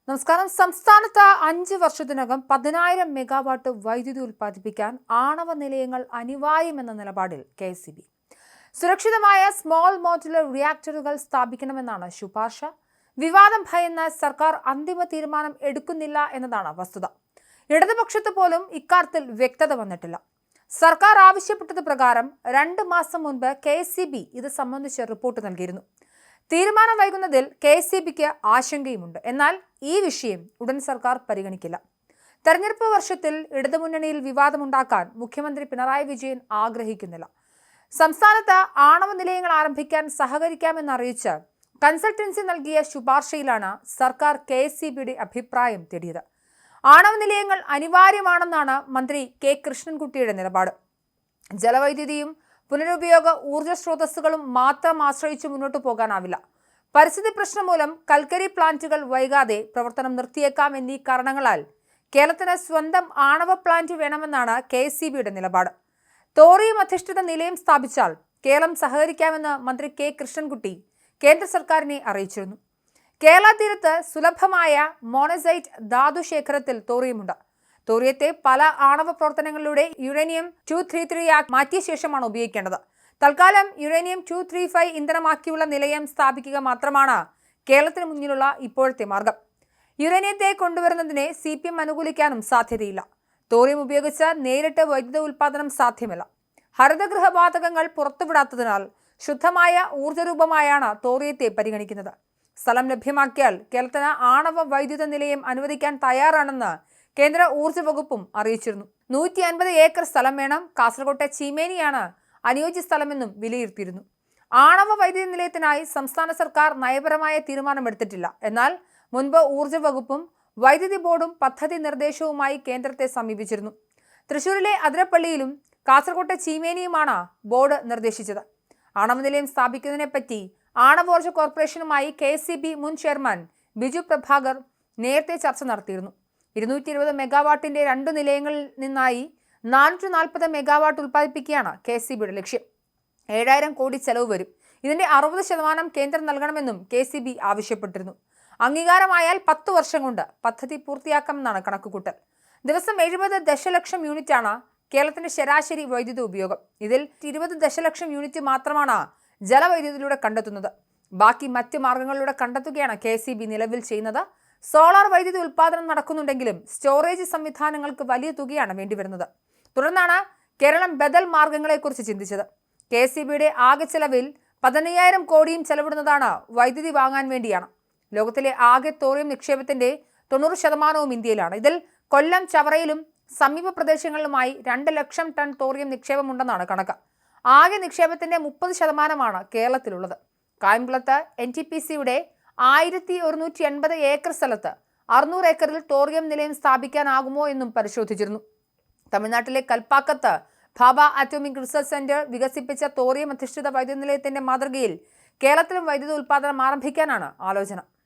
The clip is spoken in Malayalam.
നമസ്കാരം. സംസ്ഥാനത്ത് 5 വർഷത്തിനകം 10,000 മെഗാവാട്ട് വൈദ്യുതി ഉൽപ്പാദിപ്പിക്കാൻ ആണവ നിലയങ്ങൾ അനിവാര്യമെന്ന നിലപാടിൽ KSEB. സുരക്ഷിതമായ സ്മോൾ മോഡുലർ റിയാക്ടറുകൾ സ്ഥാപിക്കണമെന്നാണ് ശുപാർശ. വിവാദം ഭയന്ന് സർക്കാർ അന്തിമ തീരുമാനം എടുക്കുന്നില്ല എന്നതാണ് വസ്തുത. ഇടതുപക്ഷത്ത് പോലും ഇക്കാര്യത്തിൽ വ്യക്തത വന്നിട്ടില്ല. സർക്കാർ ആവശ്യപ്പെട്ടത് പ്രകാരം 2 മാസം മുൻപ് KSEB ഇത് സംബന്ധിച്ച് റിപ്പോർട്ട് നൽകിയിരുന്നു. തീരുമാനം വൈകുന്നതിൽ KSEBക്ക് ആശങ്കയുമുണ്ട്. എന്നാൽ ഈ വിഷയം ഉടൻ സർക്കാർ പരിഗണിക്കില്ല. തെരഞ്ഞെടുപ്പ് വർഷത്തിൽ ഇടതുമുന്നണിയിൽ വിവാദമുണ്ടാക്കാൻ മുഖ്യമന്ത്രി പിണറായി വിജയൻ ആഗ്രഹിക്കുന്നില്ല. സംസ്ഥാനത്ത് ആണവ നിലയങ്ങൾ ആരംഭിക്കാൻ സഹകരിക്കാമെന്നറിയിച്ച് കൺസൾട്ടൻസി നൽകിയ ശുപാർശയിലാണ് സർക്കാർ KSEBയുടെ അഭിപ്രായം തേടിയത്. ആണവ നിലയങ്ങൾ അനിവാര്യമാണെന്നാണ് മന്ത്രി K കൃഷ്ണൻകുട്ടിയുടെ നിലപാട്. ജലവൈദ്യുതിയും പുനരുപയോഗ ഊർജ്ജ സ്രോതസ്സുകളും മാത്രം ആശ്രയിച്ച് മുന്നോട്ട് പോകാനാവില്ല. പരിസ്ഥിതി പ്രശ്നം മൂലം കൽക്കരി പ്ലാന്റുകൾ വൈകാതെ പ്രവർത്തനം നിർത്തിയേക്കാം എന്നീ കാരണങ്ങളാൽ കേരളത്തിന് സ്വന്തം ആണവ പ്ലാന്റ് വേണമെന്നാണ് KSEBയുടെ നിലപാട്. തോറിയം അധിഷ്ഠിത നിലയം സ്ഥാപിച്ചാൽ കേരളം സഹകരിക്കാമെന്ന് മന്ത്രി K കൃഷ്ണൻകുട്ടി കേന്ദ്ര സർക്കാരിനെ അറിയിച്ചിരുന്നു. കേരള തീരത്ത് സുലഭമായ മോണസൈറ്റ് ധാതുശേഖരത്തിൽ തോറിയമുണ്ട്. തോറിയത്തെ പല ആണവ പ്രവർത്തനങ്ങളിലൂടെ യുറേനിയം 233 ആക്കി മാറ്റിയ ശേഷമാണ് ഉപയോഗിക്കേണ്ടത്. തൽക്കാലം യുറേനിയം 235 ഇന്ധനമാക്കിയുള്ള നിലയം സ്ഥാപിക്കുക മാത്രമാണ് കേരളത്തിന് മുന്നിലുള്ള ഇപ്പോഴത്തെ മാർഗം. യുറേനിയത്തെ കൊണ്ടുവരുന്നതിനെ CPM അനുകൂലിക്കാനും സാധ്യതയില്ല. തോറിയം ഉപയോഗിച്ച് നേരിട്ട് വൈദ്യുത ഉൽപ്പാദനം സാധ്യമല്ല. ഹരിതഗൃഹവാതകങ്ങൾ പുറത്തുവിടാത്തതിനാൽ ശുദ്ധമായ ഊർജ്ജരൂപമായാണ് തോറിയത്തെ പരിഗണിക്കുന്നത്. സ്ഥലം ലഭ്യമാക്കിയാൽ കേരളത്തിന് ആണവ വൈദ്യുത നിലയം അനുവദിക്കാൻ തയ്യാറാണെന്ന് കേന്ദ്ര ഊർജ്ജ വകുപ്പും അറിയിച്ചിരുന്നു. 150 ഏക്കർ സ്ഥലം വേണം. കാസർകോട്ടെ ചീമേനിയാണ് അനുയോജ്യ സ്ഥലമെന്നും വിലയിരുത്തിയിരുന്നു. ആണവ വൈദ്യുതി നിലയത്തിനായി സംസ്ഥാന സർക്കാർ നയപരമായ തീരുമാനമെടുത്തിട്ടില്ല. എന്നാൽ മുൻപ് ഊർജ്ജ വകുപ്പും വൈദ്യുതി ബോർഡും പദ്ധതി നിർദ്ദേശവുമായി കേന്ദ്രത്തെ സമീപിച്ചിരുന്നു. തൃശൂരിലെ അതിരപ്പള്ളിയിലും കാസർകോട്ടെ ചീമേനിയുമാണ് ബോർഡ് നിർദ്ദേശിച്ചത്. ആണവ നിലയം സ്ഥാപിക്കുന്നതിനെപ്പറ്റി ആണവോർജ്ജ കോർപ്പറേഷനുമായി KSEB മുൻ ചെയർമാൻ ബിജു പ്രഭാകർ നേരത്തെ ചർച്ച നടത്തിയിരുന്നു. 220 മെഗാവാട്ടിന്റെ 2 നിലയങ്ങളിൽ നിന്നായി 440 മെഗാവാട്ട് ഉൽപ്പാദിപ്പിക്കുകയാണ് KSEBയുടെ ലക്ഷ്യം. 7,000 കോടി ചെലവ് വരും. ഇതിന്റെ 60% കേന്ദ്രം നൽകണമെന്നും KSEB ആവശ്യപ്പെട്ടിരുന്നു. അംഗീകാരമായാൽ 10 വർഷം കൊണ്ട് പദ്ധതി പൂർത്തിയാക്കാമെന്നാണ് കണക്കുകൂട്ടൽ. ദിവസം 70 ദശലക്ഷം യൂണിറ്റാണ് കേരളത്തിന്റെ ശരാശരി വൈദ്യുതി ഉപയോഗം. ഇതിൽ 20 ദശലക്ഷം യൂണിറ്റ് മാത്രമാണ് ജലവൈദ്യുതിയിലൂടെ കണ്ടെത്തുന്നത്. ബാക്കി മറ്റ് മാർഗങ്ങളിലൂടെ കണ്ടെത്തുകയാണ് KSEB നിലവിൽ ചെയ്യുന്നത്. സോളാർ വൈദ്യുതി ഉൽപ്പാദനം നടക്കുന്നുണ്ടെങ്കിലും സ്റ്റോറേജ് സംവിധാനങ്ങൾക്ക് വലിയ തുകയാണ് വേണ്ടിവരുന്നത്. തുടർന്നാണ് കേരളം ബദൽ മാർഗങ്ങളെക്കുറിച്ച് ചിന്തിച്ചത്. KSEBയുടെ ആകെ ചെലവിൽ 15,000 കോടിയും ചെലവിടുന്നതാണ് വൈദ്യുതി വാങ്ങാൻ വേണ്ടിയാണ്. ലോകത്തിലെ ആകെ തോറിയം നിക്ഷേപത്തിന്റെ 90% ഇന്ത്യയിലാണ്. ഇതിൽ കൊല്ലം, ചവറയിലും സമീപ പ്രദേശങ്ങളിലുമായി 2 ലക്ഷം ടൺ തോറിയം നിക്ഷേപമുണ്ടെന്നാണ് കണക്ക്. ആകെ നിക്ഷേപത്തിന്റെ 30% കേരളത്തിലുള്ളത്. കായംകുളത്ത് NTPCയുടെ 1,180 ഏക്കർ സ്ഥലത്ത് 600 ഏക്കറിൽ തോറിയം നിലയം സ്ഥാപിക്കാനാകുമോ എന്നും പരിശോധിച്ചിരുന്നു. തമിഴ്നാട്ടിലെ കൽപ്പാക്കത്ത് ഭാഭ ആറ്റോമിക് റിസർച്ച് സെന്റർ വികസിപ്പിച്ച തോറിയം അധിഷ്ഠിത വൈദ്യുത നിലയത്തിന്റെ മാതൃകയിൽ കേരളത്തിലും വൈദ്യുത ഉൽപ്പാദനം ആരംഭിക്കാനാണ് ആലോചന.